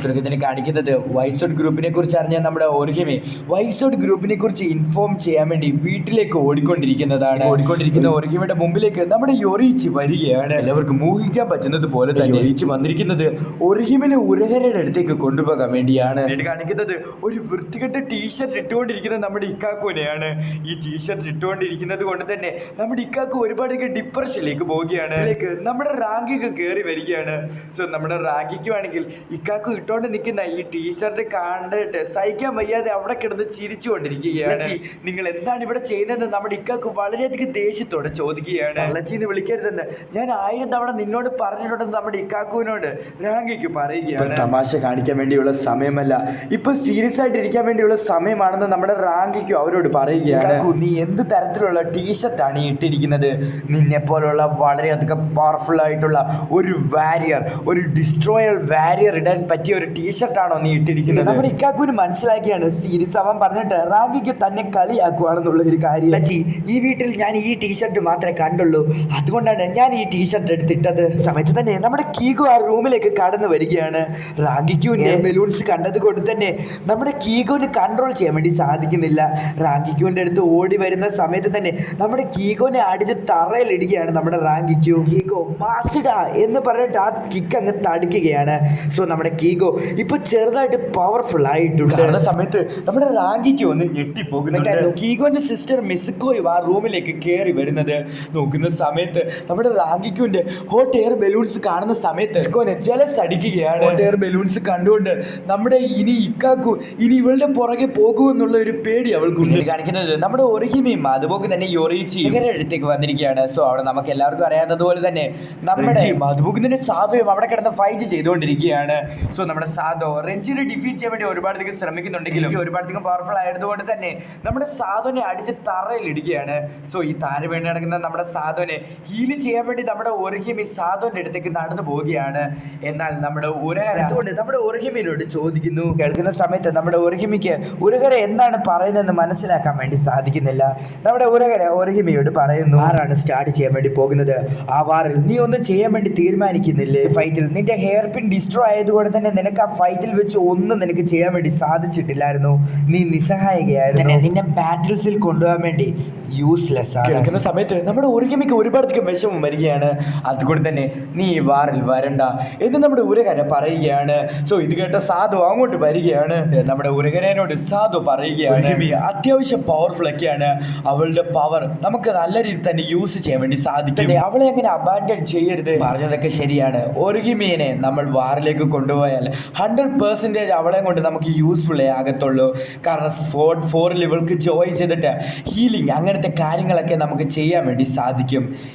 തുടക്കത്തിന് കാണിക്കുന്നത് വൈസോഡ് ഗ്രൂപ്പിനെ കുറിച്ച് അറിഞ്ഞ നമ്മുടെ ഒറിഹിമെ വൈസോഡ് ഗ്രൂപ്പിനെ കുറിച്ച് ഇൻഫോം ചെയ്യാൻ വേണ്ടി വീട്ടിലേക്ക് ഓടിക്കൊണ്ടിരിക്കുന്നതാണ്. ഓടിക്കൊണ്ടിരിക്കുന്ന ഒറിഹിമയുടെ മുമ്പിലേക്ക് നമ്മുടെ യൊറിയിച്ചി വരികയാണ്. എല്ലാവർക്കും ഊഹിക്കാൻ പറ്റുന്നത് പോലെ തന്നെ യൊറിയിച്ചി വന്നിരിക്കുന്നത് ഒറിഹിമനെ ഉരഹരയുടെ അടുത്തേക്ക് കൊണ്ടുപോകാൻ വേണ്ടിയാണ്. കാണിക്കുന്നത് ഒരു വൃത്തികെട്ട ടീഷർട്ട് ഇട്ടുകൊണ്ടിരിക്കുന്ന നമ്മുടെ ഇക്കാക്കുവിനെയാണ്. ഈ ടീഷർട്ട് ഇട്ടുകൊണ്ടിരിക്കുന്നത് കൊണ്ട് തന്നെ നമ്മുടെ ഇക്കാക്കു ഒരുപാട് ഡിപ്രഷനിലേക്ക് പോവുകയാണ്. നമ്മുടെ റാങ്കിക്ക് കയറി വരികയാണ്. സോ നമ്മുടെ റാങ്കിക്ക് ആണെങ്കിൽ ഇക്കാക്കു ഇട്ടോണ്ട് നിൽക്കുന്ന ഈ ടീഷർട്ട് കണ്ടിട്ട് സഹിക്കാൻ വയ്യാതെ അവിടെ കിടന്ന് ചിരിച്ചുകൊണ്ടിരിക്കുകയാണ്. നിങ്ങൾ എന്താണ് ഇവിടെ ചെയ്യുന്നത്? നമ്മുടെ ഇക്കാക്ക് വളരെയധികം ദേഷ്യത്തോടെ ചോദിക്കുകയാണ്. അള്ളച്ചിന്ന് വിളിക്കരുതെന്ന് ഞാൻ 1000 തവണ നിന്നോട് പറഞ്ഞിട്ടുണ്ടെന്ന് നമ്മുടെ ഇക്കാക്കുവിനോട് റാങ്കിക്ക് പറയുകയാണ്. തമാശ കാണിക്കാൻ വേണ്ടിയുള്ള സമയമല്ല, ഇപ്പൊ സീരിയസ് ആയിട്ട് ഇരിക്കാൻ വേണ്ടിയുള്ള സമയമാണെന്ന് നമ്മുടെ റാങ്കിക്കും അവരോട് പറയുകയാണ്. നീ എന്ത് തരത്തിലുള്ള ടീഷർട്ടാണ് ഈ ഇട്ടിരിക്കുന്നത്? നിന്നെ പോലുള്ള വളരെയധികം പവർഫുൾ ആയിട്ടുള്ള ഒരു വാരിയർ, ഒരു ഡിസ്ട്രോയർ വാരിയർ ഇടാൻ പറ്റിയ ഒരു ടീഷർട്ടാണോ നീ ഇട്ടിരിക്കുന്നത്? നമ്മുടെ ഇക്കാക്കുവിന് മനസ്സിലാക്കിയാണ് സീരിയസ് ആവാൻ പറഞ്ഞിട്ട് റാങ്കിക്ക് തന്നെ കളിയാക്കുവാണെന്നുള്ള ഒരു കാര്യം. ഈ വീട്ടിൽ ഞാൻ ഈ ടീഷർട്ട് മാത്രമേ കണ്ടുള്ളൂ, അതുകൊണ്ടാണ് ഞാൻ ഈ ടീഷർട്ട് എടുത്തിട്ടത്. സമയത്ത് തന്നെ നമ്മുടെ കീഗോ ആ റൂമിലേക്ക് കടന്നു വരികയാണ്. റാങ്കിക്കുവിന്റെ ബലൂൺസ് കണ്ടത് കൊണ്ട് തന്നെ നമ്മുടെ കീഗോന് കൺട്രോൾ ചെയ്യാൻ വേണ്ടി സാധിക്കുന്നില്ല. റാങ്കിക്കുവിന്റെ അടുത്ത് ഓടി വരുന്ന സമയത്ത് തന്നെ നമ്മുടെ കീഗോനെ അടിച്ച് തറയിലിടുകയാണ് നമ്മുടെ റാങ്കിക്കു. കീഗോ മാസിഡ എന്ന് പറഞ്ഞിട്ട് ആ കിക്ക് അങ്ങ് തടുക്കുകയാണ്. സോ നമ്മുടെ കീഗോ ഇപ്പൊ ചെറുതായിട്ട് പവർഫുൾ ആയിട്ടുണ്ട്. ആ സമയത്ത് നമ്മുടെ റാങ്കിക്ക് ഒന്ന് ഞെട്ടിപ്പോകുന്നുണ്ട്. കീഗോന്റെ സിസ്റ്റർ മിസുക്കോയും ആ റൂമിലേക്ക് കയറി വരുന്നത് നോക്കുന്ന സമയത്ത് നമ്മുടെ റാങ്കിക്കുവിന്റെ ഹോട്ട് എയർ ബലൂൺസ് കാണുന്ന സമയത്ത് മിസുക്കോനെ ജലസ് അടിക്കുകയാണ്. ഹോട്ട് എയർ ബലൂൺസ് കണ്ടുകൊണ്ട് നമ്മുടെ ഇനി ഇക്കാക്കു ഇനി ഇവളുടെ പുറകെ പോകുമെന്നുള്ള ഒരു പേടി അവൾക്കുണ്ട്. കാണിക്കുന്നത് നമ്മുടെ ഒറിഹിമയും അതുപോലെ തന്നെ യൊറിയിച്ചി ഇവരുടെ അടുത്തേക്ക് വന്നിരിക്കുകയാണ്. സോ അവിടെ നമുക്ക് എല്ലാവർക്കും അറിയാവുന്നതുപോലെ തന്നെ നമ്മുടെ അതുപോലെ സാധുവും അവിടെ കിടന്ന് ഫൈറ്റ് ചെയ്തുകൊണ്ടിരിക്കുകയാണ്. സോ നമ്മുടെ സാധോ റെഞ്ചിനെ ഡിഫീറ്റ് ചെയ്യാൻ വേണ്ടി ഒരുപാട് ശ്രമിക്കുന്നുണ്ടെങ്കിലും ഒരുപാട് പവർഫുൾ ആയതുകൊണ്ട് തന്നെ നമ്മുടെ സാധുവിനെ അടിച്ച് തറയിലിടുകയാണ്. സോ ഈ താര വേണ്ടി നടക്കുന്ന നമ്മുടെ സാധുവിനെ ഹീൽ ചെയ്യാൻ വേണ്ടി നമ്മുടെ ഒറിഹിമി സാധുവിന്റെ അടുത്തേക്ക് നടന്നു പോവുകയാണ്. എന്നാൽ നമ്മുടെ ഉരഹര നമ്മുടെ ഒറിഹിമിനോട് ചോദിക്കുന്നു. കേൾക്കുന്ന സമയത്ത് നമ്മുടെ ഒറിഹിമിക്ക് ഉരഹര എന്താണ് പറയുന്നതെന്ന് മനസ്സിലാക്കാൻ വേണ്ടി സാധിക്കുന്നില്ല. നമ്മുടെ ഉരഹര ഒറിഹിമിയോട് പറയുന്നു, ആരാണ് സ്റ്റാർട്ട് ചെയ്യാൻ വേണ്ടി പോകുന്നത്? ആ വാറിൽ നീ ഒന്നും ചെയ്യാൻ വേണ്ടി തീരുമാനിക്കുന്നില്ലേ? ഫൈറ്റിൽ നിന്റെ ഹെയർ പിൻ ഡിസ്ട്രോ ആയതുകൊണ്ട് തന്നെ നിനക്ക് ആ ഫൈറ്റിൽ വെച്ച് ഒന്നും നിനക്ക് ചെയ്യാൻ വേണ്ടി സാധിച്ചിട്ടില്ലായിരുന്നു. നീ നിസ്സഹായികയായിരുന്നു. നിന്നെ ബാറ്റിൽസിൽ കൊണ്ടുപോകാൻ വേണ്ടി യൂസ്ലെസ് ആണ്. കേൾക്കുന്ന സമയത്ത് നമ്മുടെ ഒറിഹിമിക്ക് ഒരുപാട് വിഷമം വരികയാണ്. അതുകൊണ്ട് തന്നെ നീ ഈ വാറിൽ വരണ്ട എന്ന് നമ്മുടെ ഉരകര പറയുകയാണ്. സോ ഇത് കേട്ട സാധു അങ്ങോട്ട് വരികയാണ്. നമ്മുടെ ഉരകരനോട് സാധു പറയുകയാണ്, ഒറിഹിമി അത്യാവശ്യം പവർഫുൾ ഒക്കെയാണ്, അവളുടെ പവർ നമുക്ക് നല്ല രീതിയിൽ തന്നെ യൂസ് ചെയ്യാൻ വേണ്ടി സാധിക്കും, അവളെ അങ്ങനെ അബാൻഡൻ ചെയ്യരുത്. പറഞ്ഞതൊക്കെ ശരിയാണ്. ഒറിഹിമിയെ നമ്മൾ വാറിലേക്ക് കൊണ്ടുപോയാൽ 100% അവളെ കൊണ്ട് നമുക്ക് യൂസ്ഫുള്ളേ ആകത്തുള്ളൂ. കാരണം 4 ലെവൽക്ക് ജോയിൻ ചെയ്തിട്ട് ഹീലിംഗ് അങ്ങനത്തെ കാര്യങ്ങളൊക്കെ നമുക്ക് ചെയ്യാൻ വേണ്ടി സാധിക്കും.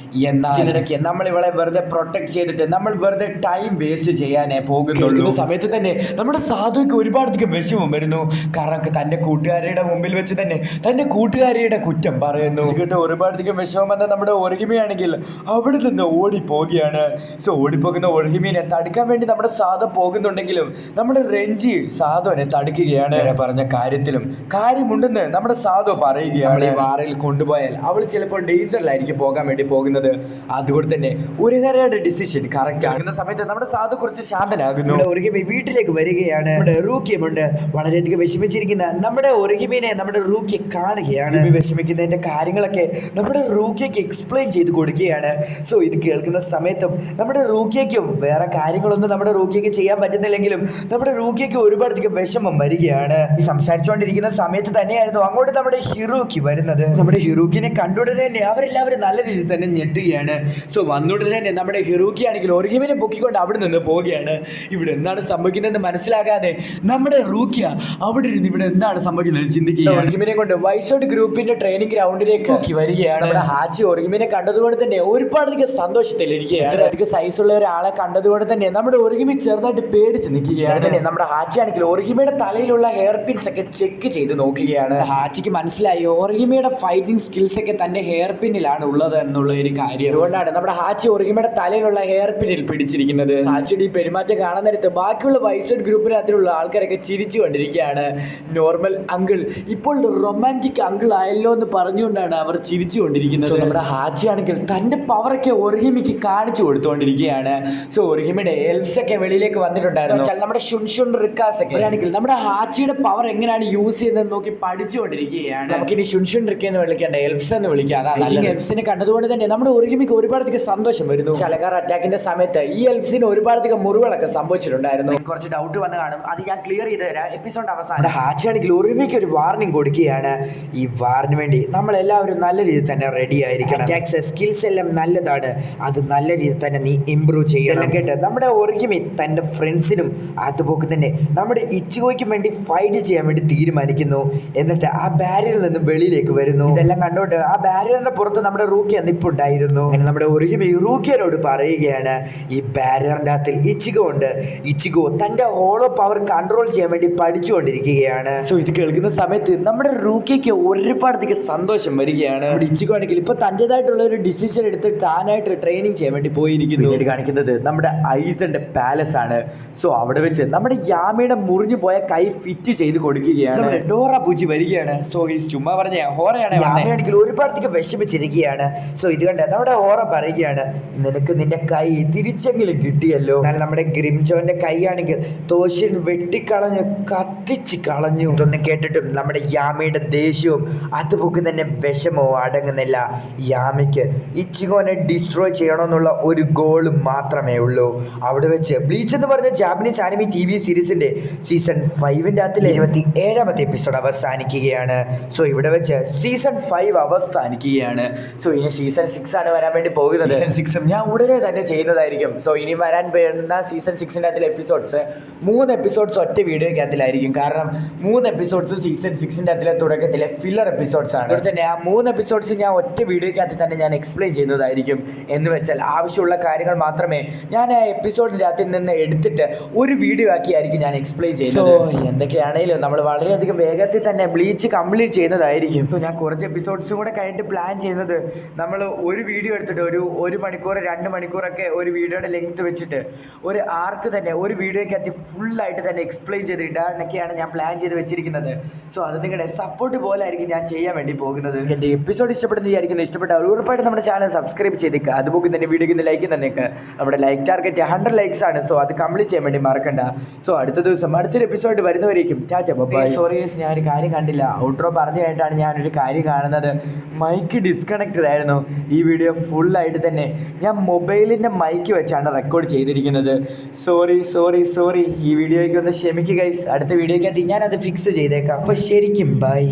എന്നാൽ ഇടയ്ക്ക് നമ്മൾ ഇവളെ വെറുതെ പ്രൊട്ടക്ട് ചെയ്തിട്ട് നമ്മൾ വെറുതെ ടൈം വേസ്റ്റ് ചെയ്യാനേ പോകുന്നുള്ളൂ. സമയത്ത് തന്നെ നമ്മുടെ സാധുക്ക് ഒരുപാട് വിഷമം വരുന്നു. കാരണം തൻ്റെ കൂട്ടുകാരിയുടെ മുമ്പിൽ വെച്ച് തന്നെ തൻ്റെ കൂട്ടുകാരിയുടെ കുറ്റം പറയുന്നു. കേട്ട് ഒരുപാട് വിഷമം വന്ന നമ്മുടെ ഒറിഹിമയാണെങ്കിൽ അവിടെ നിന്ന് ഓടിപ്പോവുകയാണ്. സോ ഓടിപ്പോകുന്ന ഒറിഹിമിനെ തടുക്കാൻ വേണ്ടി നമ്മുടെ സാധു പോകുന്നുണ്ടെങ്കിലും നമ്മുടെ രഞ്ജി സാധുവിനെ തടുക്കുകയാണ്. പറഞ്ഞ കാര്യത്തിലും കാര്യമുണ്ടെന്ന് നമ്മുടെ സാധു പറയുകയാണ്. ഈ വാറിൽ കൊണ്ടുപോയാൽ അവൾ ചിലപ്പോൾ ഡേഞ്ചറിലായിരിക്കും പോകാൻ വേണ്ടി പോകുന്നത്. അതുകൊണ്ട് തന്നെ ഉരഹരയുടെ ഡിസിഷൻ കറക്റ്റ് ആകുന്ന സമയത്ത് നമ്മുടെ സാധു കുറച്ച് ശാന്തനാകുന്നു. ഒറിഹിമി വീട്ടിലേക്ക് വരികയാണ്. നമ്മുടെ റൂക്കിയുമുണ്ട്. വളരെയധികം വിഷമിച്ചിരിക്കുന്ന നമ്മുടെ ഒറിഹിമിനെ നമ്മുടെ റൂക്കിയെ കാണുകയാണ്. വിഷമിക്കുന്നതിന്റെ കാര്യങ്ങളൊക്കെ നമ്മുടെ റൂക്കിയക്ക് എക്സ്പ്ലെയിൻ ചെയ്ത് കൊടുക്കുകയാണ്. സോ ഇത് കേൾക്കുന്ന സമയത്തും നമ്മുടെ റൂക്കിയക്കും വേറെ കാര്യങ്ങളൊന്നും നമ്മുടെ റൂക്കിയക്ക് ചെയ്യാൻ പറ്റുന്നില്ലെങ്കിലും നമ്മുടെ റൂക്കിയക്ക് ഒരുപാട് വിഷമം വരികയാണ്. സംസാരിച്ചുകൊണ്ടിരിക്കുന്ന സമയത്ത് തന്നെയായിരുന്നു അങ്ങോട്ട് നമ്മുടെ ഹിറൂക്കി വരുന്നത്. നമ്മുടെ ഹിറൂക്കിനെ കണ്ടുടനെ തന്നെ അവരെല്ലാവരും നല്ല രീതിയിൽ തന്നെ ഞെട്ടുകയാണ്. സോ വന്നുടനെ തന്നെ നമ്മുടെ ഹിറൂക്കി ആണെങ്കിൽ ഒറിഹിമിനെ പൊക്കിക്കൊണ്ട് അവിടെ നിന്ന് പോവുകയാണ്. ഇവിടെ എന്താണ് സംഭവിക്കുന്നതെന്ന് മനസ്സിലാകാതെ നമ്മുടെ റൂക്കിയ അവിടെ ഇരുന്ന് ഇവിടെ എന്താണ് സംഭവിക്കുന്നത് ചിന്തിക്കുക. ഒറിഹിമിനെ കൊണ്ട് വൈസോഡ് ഗ്രൂപ്പിന്റെ ട്രെയിനിങ് ഗ്രൗണ്ടിലേക്ക് വരികയാണ്. നമ്മുടെ ഹാച്ചി ഒറിഹിമിനെ കണ്ടതുകൊണ്ട് തന്നെ ഒരുപാട് സന്തോഷത്തിലിരിക്കുകയാണ്. അത്രയധികം സൈസുള്ള ഒരാളെ കണ്ടതുകൊണ്ട് തന്നെ നമ്മുടെ ഒറിഹിമി ചെറുതായിട്ട് പേടിച്ച് നിൽക്കുകയാണ്. നമ്മുടെ ഹാച്ചി ആണെങ്കിൽ ഒറിഹിമയുടെ തലയിലുള്ള ഹെയർ പിൻസ് ഒക്കെ ചെക്ക് ചെയ്ത് നോക്കുകയാണ്. ഹാച്ചിക്ക് മനസ്സിലായി ഒറിഹിമയുടെ ഫൈറ്റിംഗ് ട്രെയിനിങ് സ്കിൽസ് ഒക്കെ തൻ്റെ ഹെയർ പിന്നിലാണ് ഉള്ളത് എന്നുള്ള ഒരു കാര്യം. അതുകൊണ്ടാണ് നമ്മുടെ ഹാച്ചി ഒറിഹിമയുടെ തലയിലുള്ള ഹെയർ പിന്നിൽ പിടിച്ചിരിക്കുന്നത്. ഹാച്ചിയുടെ ഈ പെരുമാറ്റം കാണാൻ നേരത്ത് ബാക്കിയുള്ള വൈസഡ് ഗ്രൂപ്പിനകത്തിലുള്ള ആൾക്കാരൊക്കെ ചിരിച്ചു കൊണ്ടിരിക്കുകയാണ്. നോർമൽ അങ്കിൾ ഇപ്പോൾ റൊമാൻറ്റിക് അങ്കിൾ ആയല്ലോ എന്ന് പറഞ്ഞുകൊണ്ടാണ് അവർ ചിരിച്ചു കൊണ്ടിരിക്കുന്നത്. നമ്മുടെ ഹാച്ചി ആണെങ്കിൽ തൻ്റെ പവറൊക്കെ ഒറിഹിമയ്ക്ക് കാണിച്ചു കൊടുത്തുകൊണ്ടിരിക്കുകയാണ്. സോ ഒറിഹിമയുടെ എൽസ് ഒക്കെ വെളിയിലേക്ക് വന്നിട്ടുണ്ടായിരുന്നു. നമ്മുടെ ഷുൻഷുൻ റിക്കാസ് ഒക്കെ ആണെങ്കിൽ നമ്മുടെ ഹാച്ചിയുടെ പവർ എങ്ങനെയാണ് യൂസ് ചെയ്യുന്നത് നോക്കി പഠിച്ചുകൊണ്ടിരിക്കുകയാണ്. നമുക്കിനി ഷുൻഷുൻ റിക്ക എന്ന് വിളിക്കേണ്ട എൽസ് എന്ന് വിളിക്കാം. എൽസിനെ കണ്ടതുകൊണ്ട് തന്നെ നമ്മുടെ ഒറിഹിമയ്ക്ക് ഒരുപാടധികം സന്തോഷം വരുന്നു. ചലക്കാർ അറ്റാക്കിന്റെ സമയത്ത് ഈ എൽസിന് ഒരുപാടധികം മുറിവുകളൊക്കെ സംഭവിച്ചിട്ടുണ്ടായിരുന്നു. കുറച്ച് ഡൗട്ട് വന്ന് കാണും, അത് ഞാൻ ക്ലിയർ ചെയ്ത് തരാം എപ്പിസോഡ് അവസാനം. ഹാച്ചി ആണെങ്കിൽ ഒറിഹിമയ്ക്ക് ഒരു വാർണിംഗ് കൊടുക്കുകയാണ്. ഈ വാറിന് വേണ്ടി നമ്മളെല്ലാവരും നല്ല രീതിയിൽ തന്നെ റെഡി ആയിരിക്കണം. അറ്റാക്സ് സ്കിൽസ് എല്ലാം നല്ലതാണ്, അത് നല്ല രീതിയിൽ തന്നെ നീ ഇംപ്രൂവ് ചെയ്യണം കേട്ട് നമ്മുടെ ഒറിഹിമ തൻ്റെ ഫ്രണ്ട്സിനും അതുപോലെ തന്നെ നമ്മുടെ ഇച്ചിഗോയ്ക്കും വേണ്ടി ഫൈറ്റ് ചെയ്യാൻ വേണ്ടി തീരുമാനിക്കുന്നു. എന്നിട്ട് ആ ബാരിയറിൽ നിന്ന് വെളിയിലേക്ക് വരുന്നു. ഇതെല്ലാം കണ്ടോണ്ട് ആ ബാരിയറിന്റെ പുറത്ത് നമ്മുടെ റൂക്കിയ നിപ്പുണ്ടായിരുന്നു. അങ്ങനെ നമ്മുടെ ഒറിഹിമ റൂക്കിയനോട് പറയുകയാണ്, ഈ ബാരിയറിന്റെ അകത്തിൽ ഇച്ചിഗോ ഉണ്ട്. ഇച്ചിഗോ തന്റെ ഹോളോ പവർ കൺട്രോൾ ചെയ്യാൻ വേണ്ടി പഠിച്ചുകൊണ്ടിരിക്കുകയാണ്. സോ ഇത് കേൾക്കുന്ന സമയത്ത് നമ്മുടെ റൂക്കിയയ്ക്ക് ഒരുപാടധികം സന്തോഷം വരികയാണ്. ഇച്ചിഗോ ആണെങ്കിൽ ഇപ്പൊ തന്റേതായിട്ടുള്ള ഒരു ഡിസിഷൻ എടുത്ത് താനായിട്ട് ട്രെയിനിങ് ചെയ്യാൻ വേണ്ടി പോയിരിക്കുന്നു. കാണിക്കുന്നത് നമ്മുടെ ഐസന്റെ പാലസ് ആണ്. സോ അവിടെ വെച്ച് നമ്മുടെ യാമയുടെ മുറിഞ്ഞു പോയ കൈ ഫിറ്റ് ചെയ്ത് കൊടുക്കുകയാണ്. ഡോറ പൂജി വരികയാണ്. സോ ഈ ചുമ്മാ പറഞ്ഞ ഹോറയാണ്. യാമയാണെങ്കിൽ ഒരുപാടധികം വിഷമിച്ചിരിക്കുകയാണ്. സോ ഇത് കണ്ട് നമ്മുടെ ഹോറ പറയുകയാണ്, നിനക്ക് നിന്റെ കൈ തിരിച്ചെങ്കിലും കിട്ടിയല്ലോ. എന്നാൽ നമ്മുടെ ഗ്രിംജോന്റെ കൈ ആണെങ്കിൽ തോഷിൻ വെട്ടിക്കളഞ്ഞു, കത്തിച്ച് കളഞ്ഞു. ഇതൊന്നും കേട്ടിട്ടും നമ്മുടെ യാമയുടെ ദേഷ്യവും അതുപോലെ തന്നെ വിഷമവും അടങ്ങുന്നില്ല. യാമയ്ക്ക് ഇച്ചിഗോനെ ഡിസ്ട്രോയ് ചെയ്യണമെന്നുള്ള ഒരു ഗോൾ മാത്രമേ ഉള്ളൂ. അവിടെ വെച്ച് ബ്ലീച്ച് എന്ന് പറഞ്ഞ ജാപ്പനീസ് ആനിമി TV സീരീസിന്റെ സീസൺ 5ന്റെ അകത്തിലെ 27ാമത്തെ എപ്പിസോഡ് അവസാനിക്കുകയാണ്. സോ ഇവിടെ വെച്ച് സീസൺ 5 അവസാനിക്കുകയാണ്. സോ ഇനി സീസൺ 6 ആണ് വരാൻ വേണ്ടി പോകുന്നത്. സീസൺ 6 ഞാൻ ഉടനെ തന്നെ ചെയ്യുന്നതായിരിക്കും. സോ ഇനി വരാൻ പോകുന്ന സീസൺ 6ന്റെ അകത്തിലെ എപ്പിസോഡ്സ് 3 എപ്പിസോഡ്സ് ഒറ്റ വീഡിയോക്കകത്തിലായിരിക്കും. കാരണം 3 എപ്പിസോഡ്സ് സീസൺ 6ന്റെ അകത്തിലെ തുടക്കത്തിലെ ഫില്ലർ എപ്പിസോഡ്സ് ആണ്. അതുപോലെ തന്നെ ആ 3 എപ്പിസോഡ്സ് ഞാൻ ഒറ്റ വീഡിയോക്കകത്ത് തന്നെ ഞാൻ എക്സ്പ്ലെയിൻ ചെയ്യുന്നതായിരിക്കും. എന്ന് വെച്ചാൽ ആവശ്യമുള്ള കാര്യങ്ങൾ മാത്രമേ ഞാൻ ആ എപ്പിസോഡിൻ്റെ അകത്തിൽ നിന്ന് എടുത്തിട്ട് ഒരു വീഡിയോ ആക്കിയായിരിക്കും ഞാൻ എക്സ്പ്ലെയിൻ ചെയ്യുന്നത്. എന്തൊക്കെയാണെങ്കിലും നമ്മൾ വളരെയധികം വേഗത്തിൽ തന്നെ ബ്ലീച്ച് കംപ്ലീറ്റ് ചെയ്യുന്നതായിരിക്കും. ഇപ്പോൾ ഞാൻ കുറച്ച് എപ്പിസോഡ്സും കൂടെ കഴിഞ്ഞിട്ട് പ്ലാൻ ചെയ്യുന്നത് നമ്മൾ ഒരു വീഡിയോ എടുത്തിട്ട് ഒരു മണിക്കൂർ 2 മണിക്കൂറൊക്കെ ഒരു വീഡിയോയുടെ ലെങ്ത് വെച്ചിട്ട് ഒരു ആർക്ക് തന്നെ ഒരു വീഡിയോയ്ക്കകത്ത് ഫുള്ളായിട്ട് തന്നെ എക്സ്പ്ലെയിൻ ചെയ്തിട്ട് എന്നൊക്കെയാണ് ഞാൻ പ്ലാൻ ചെയ്ത് വെച്ചിരിക്കുന്നത്. സോ അത് നിങ്ങളുടെ സപ്പോർട്ട് പോലെ ആയിരിക്കും ഞാൻ ചെയ്യാൻ വേണ്ടി പോകുന്നത്. എൻ്റെ എപ്പിസോഡ് ഇഷ്ടപ്പെടുന്നതായിരിക്കും. ഇഷ്ടപ്പെട്ടാൽ ഉറപ്പായിട്ട് നമ്മുടെ ചാനൽ സബ്സ്ക്രൈബ് ചെയ്തേക്കുക. അതുപോലെ തന്നെ വീഡിയോയ്ക്ക് ലൈക്ക് തന്നേക്ക്. നമ്മുടെ ലൈക്ക് ടാർഗറ്റ് 100 ലൈക്സ് ആണ്. സോ അത് കംപ്ലീറ്റ് ചെയ്യാൻ വേണ്ടി മറക്കണ്ട. സോ അടുത്ത ദിവസം അടുത്തൊരു എപ്പിസോഡ് വരുന്നവരേക്കും ടാറ്റ ബൈ. സോറി ഞാൻ ഒരു കാര്യം കണ്ടില്ല. ഔട്ട്രോ പറഞ്ഞതായിട്ടാണ് ഞാനൊരു കാര്യം കാണുന്നത്. മൈക്ക് ഡിസ്കണക്റ്റഡ് ആയിരുന്നു. ഈ വീഡിയോ ഫുള്ളായിട്ട് തന്നെ ഞാൻ മൊബൈലിൻ്റെ മൈക്ക് വെച്ചാണ് റെക്കോർഡ് ചെയ്തിരിക്കുന്നത്. സോറി ഈ വീഡിയോയ്ക്ക് ഒന്ന് ക്ഷമിക്കുക ഗൈസ്. അടുത്ത വീഡിയോയ്ക്കകത്ത് ഞാനത് ഫിക്സ് ചെയ്തേക്കാം. അപ്പോൾ ശരിക്കും ബൈ.